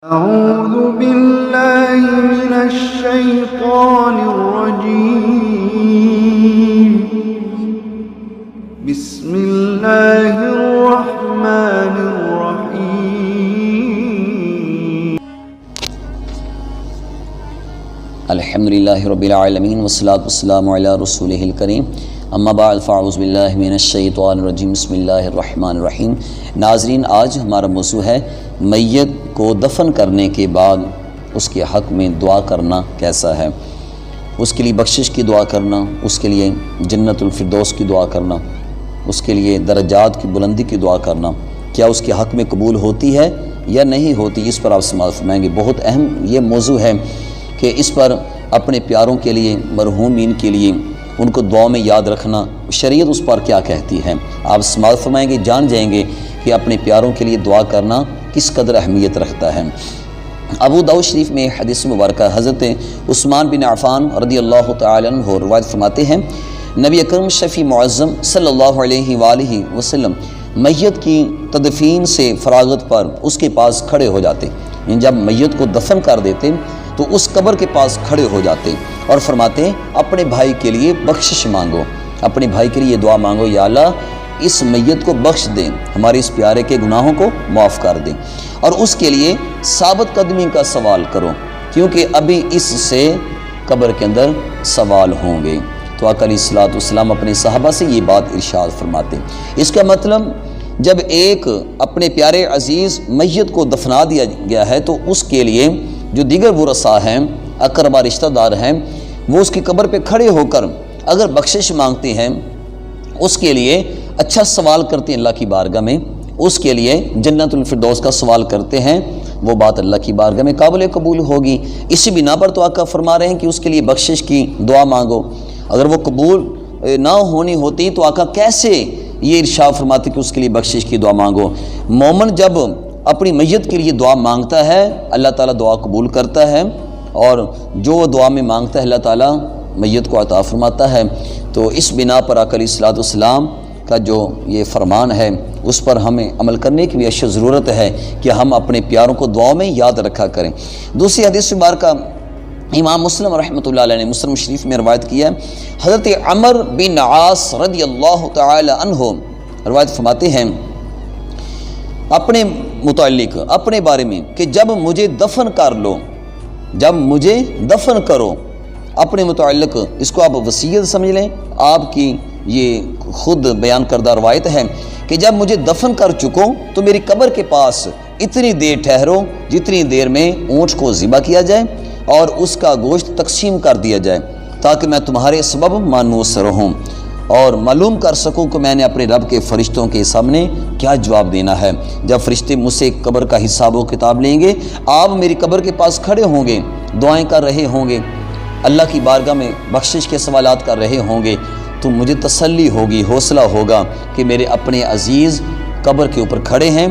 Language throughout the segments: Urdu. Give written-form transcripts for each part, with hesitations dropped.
أعوذ بالله من الشيطان الرجيم بسم الله الرحمن الرحيم الحمد للہ رب العالمین والصلاة والسلام علی رسولہ الکریم اما بعد فاعوذ باللہ من الشیطان الرجیم بسم اللہ الرحمن الرحیم۔ ناظرین، آج ہمارا موضوع ہے میت کو دفن کرنے کے بعد اس کے حق میں دعا کرنا کیسا ہے۔ اس کے لیے بخشش کی دعا کرنا، اس کے لیے جنت الفردوس کی دعا کرنا، اس کے لیے درجات کی بلندی کی دعا کرنا، کیا اس کے حق میں قبول ہوتی ہے یا نہیں ہوتی، اس پر آپ سماعت فرمائیں گے۔ بہت اہم یہ موضوع ہے کہ اس پر اپنے پیاروں کے لیے، مرحومین کے لیے ان کو دعا میں یاد رکھنا، شریعت اس پر کیا کہتی ہے۔ آپ سماعت فرمائیں گے، جان جائیں گے کہ اپنے پیاروں کے لیے دعا کرنا کس قدر اہمیت رکھتا ہے۔ ابو داؤد شریف میں حدیث مبارکہ حضرت عثمان بن عفان رضی اللہ تعالی عنہ روایت فرماتے ہیں، نبی اکرم شفیع معظم صلی اللہ علیہ وآلہ وسلم میت کی تدفین سے فراغت پر اس کے پاس کھڑے ہو جاتے، جب میت کو دفن کر دیتے تو اس قبر کے پاس کھڑے ہو جاتے اور فرماتے اپنے بھائی کے لیے بخشش مانگو، اپنے بھائی کے لیے دعا مانگو، یا اللہ اس میت کو بخش دیں، ہمارے اس پیارے کے گناہوں کو معاف کر دیں، اور اس کے لیے ثابت قدمی کا سوال کرو، کیونکہ ابھی اس سے قبر کے اندر سوال ہوں گے۔ تو آقا علیہ الصلوۃ والسلام اپنے صحابہ سے یہ بات ارشاد فرماتے۔ اس کا مطلب جب ایک اپنے پیارے عزیز میت کو دفنا دیا گیا ہے تو اس کے لیے جو دیگر ورثاء ہیں، اقربا رشتہ دار ہیں، وہ اس کی قبر پہ کھڑے ہو کر اگر بخشش مانگتے ہیں، اس کے لیے اچھا سوال کرتے ہیں اللہ کی بارگاہ میں، اس کے لیے جنت الفردوس کا سوال کرتے ہیں، وہ بات اللہ کی بارگاہ میں قابل قبول ہوگی۔ اسی بنا پر تو آقا فرما رہے ہیں کہ اس کے لیے بخشش کی دعا مانگو۔ اگر وہ قبول نہ ہونی ہوتی تو آقا کیسے یہ ارشاد فرماتے کہ اس کے لیے بخشش کی دعا مانگو۔ مومن جب اپنی میت کے لیے دعا مانگتا ہے، اللہ تعالیٰ دعا قبول کرتا ہے، اور جو دعا میں مانگتا ہے اللہ تعالیٰ میت کو عطا فرماتا ہے۔ تو اس بنا پر آقا علیہ الصلوۃ والسلام کا جو یہ فرمان ہے اس پر ہمیں عمل کرنے کی بھی اشد ضرورت ہے کہ ہم اپنے پیاروں کو دعاؤں میں یاد رکھا کریں۔ دوسری حدیث مبارکہ امام مسلم رحمۃ اللہ علیہ نے مسلم شریف میں روایت کیا ہے، حضرت عمر بن عاص رضی اللہ تعالی عنہ روایت فرماتے ہیں اپنے متعلق، اپنے بارے میں، کہ جب مجھے دفن کر لو، جب مجھے دفن کرو، اپنے متعلق اس کو آپ وصیت سمجھ لیں، آپ کی یہ خود بیان کردہ روایت ہے کہ جب مجھے دفن کر چکو تو میری قبر کے پاس اتنی دیر ٹھہرو جتنی دیر میں اونٹ کو ذبح کیا جائے اور اس کا گوشت تقسیم کر دیا جائے، تاکہ میں تمہارے سبب مانوس رہوں اور معلوم کر سکوں کہ میں نے اپنے رب کے فرشتوں کے سامنے کیا جواب دینا ہے۔ جب فرشتے مجھ سے قبر کا حساب و کتاب لیں گے، آپ میری قبر کے پاس کھڑے ہوں گے، دعائیں کر رہے ہوں گے، اللہ کی بارگاہ میں بخشش کے سوالات کر رہے ہوں گے، تو مجھے تسلی ہوگی، حوصلہ ہوگا کہ میرے اپنے عزیز قبر کے اوپر کھڑے ہیں،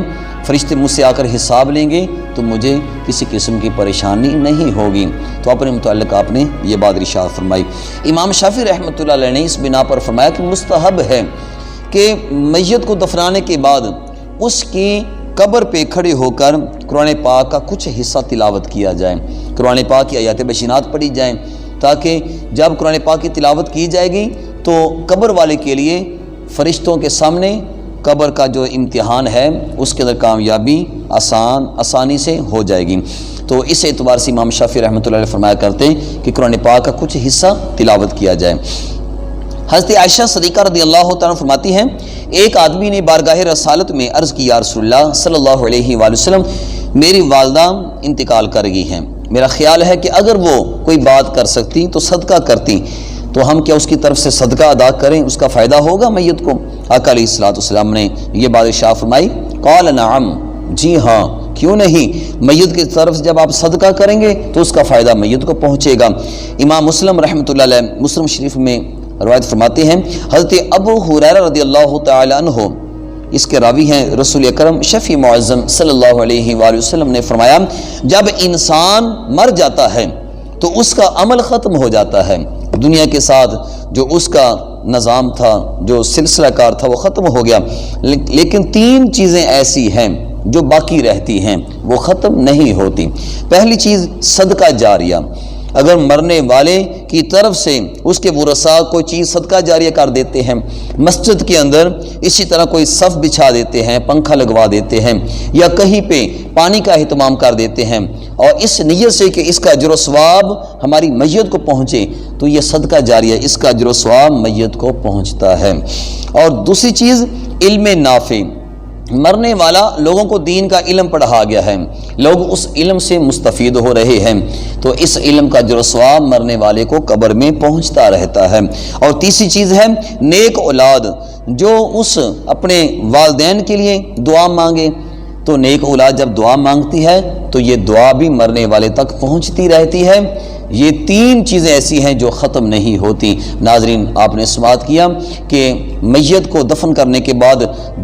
فرشتے مجھ سے آ کر حساب لیں گے تو مجھے کسی قسم کی پریشانی نہیں ہوگی۔ تو اپنے متعلق آپ نے یہ بات ارشاد فرمائی۔ امام شافعی رحمۃ اللہ علیہ نے اس بنا پر فرمایا کہ مستحب ہے کہ میت کو دفنانے کے بعد اس کی قبر پہ کھڑے ہو کر قرآن پاک کا کچھ حصہ تلاوت کیا جائے، قرآن پاک کی آیات بشینات پڑھی جائیں، تاکہ جب قرآن پاک کی تلاوت کی جائے گی تو قبر والے کے لیے فرشتوں کے سامنے قبر کا جو امتحان ہے اس کے اندر کامیابی آسانی سے ہو جائے گی۔ تو اس اعتبار سے امام شافعی رحمۃ اللہ علیہ فرمایا کرتے ہیں کہ قرآن پاک کا کچھ حصہ تلاوت کیا جائے۔ حضرت عائشہ صدیقہ رضی اللہ تعالیٰ فرماتی ہیں، ایک آدمی نے بارگاہ رسالت میں عرض کی، یا رسول اللہ صلی اللہ علیہ وآلہ وسلم، میری والدہ انتقال کر گئی ہیں، میرا خیال ہے کہ اگر وہ کوئی بات کر سکتی تو صدقہ کرتی، تو ہم کیا اس کی طرف سے صدقہ ادا کریں، اس کا فائدہ ہوگا میت کو؟ آقا علیہ الصلوۃ والسلام نے یہ بات ارشاد فرمائی، قال نعم، جی ہاں، کیوں نہیں، میت کی طرف سے جب آپ صدقہ کریں گے تو اس کا فائدہ میت کو پہنچے گا۔ امام مسلم رحمۃ اللہ علیہ مسلم شریف میں روایت فرماتے ہیں، حضرت ابو ہریرہ رضی اللہ تعالی عنہ اس کے راوی ہیں، رسول اکرم شفیع معظم صلی اللہ علیہ وآلہ وسلم نے فرمایا، جب انسان مر جاتا ہے تو اس کا عمل ختم ہو جاتا ہے، دنیا کے ساتھ جو اس کا نظام تھا، جو سلسلہ کار تھا، وہ ختم ہو گیا، لیکن تین چیزیں ایسی ہیں جو باقی رہتی ہیں وہ ختم نہیں ہوتی۔ پہلی چیز صدقہ جاریہ، اگر مرنے والے کی طرف سے اس کے ورثاء کوئی چیز صدقہ جاریہ کر دیتے ہیں، مسجد کے اندر اسی طرح کوئی صف بچھا دیتے ہیں، پنکھا لگوا دیتے ہیں، یا کہیں پہ پانی کا اہتمام کر دیتے ہیں اور اس نیت سے کہ اس کا اجر و ثواب ہماری میت کو پہنچے، تو یہ صدقہ جاریہ، اس کا اجر و ثواب میت کو پہنچتا ہے۔ اور دوسری چیز علم نافع، مرنے والا لوگوں کو دین کا علم پڑھا گیا ہے، لوگ اس علم سے مستفید ہو رہے ہیں، تو اس علم کا اجر و ثواب مرنے والے کو قبر میں پہنچتا رہتا ہے۔ اور تیسری چیز ہے نیک اولاد، جو اس اپنے والدین کے لیے دعا مانگے، تو نیک اولاد جب دعا مانگتی ہے تو یہ دعا بھی مرنے والے تک پہنچتی رہتی ہے۔ یہ تین چیزیں ایسی ہیں جو ختم نہیں ہوتی۔ ناظرین، آپ نے سماعت کیا کہ میت کو دفن کرنے کے بعد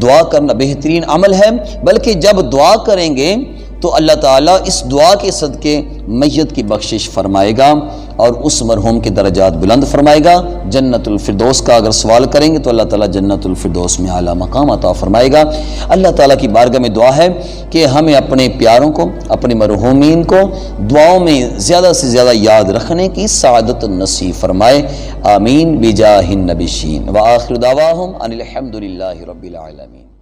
دعا کرنا بہترین عمل ہے، بلکہ جب دعا کریں گے تو اللہ تعالیٰ اس دعا کے صدقے میت کی بخشش فرمائے گا اور اس مرحوم کے درجات بلند فرمائے گا۔ جنت الفردوس کا اگر سوال کریں گے تو اللہ تعالیٰ جنت الفردوس میں اعلیٰ مقام عطا فرمائے گا۔ اللہ تعالیٰ کی بارگاہ میں دعا ہے کہ ہمیں اپنے پیاروں کو، اپنے مرحومین کو دعاؤں میں زیادہ سے زیادہ یاد رکھنے کی سعادت نصیب فرمائے۔ آمین بجاہ النبی شین وآخر دعواہم ان الحمد للہ رب العالمین۔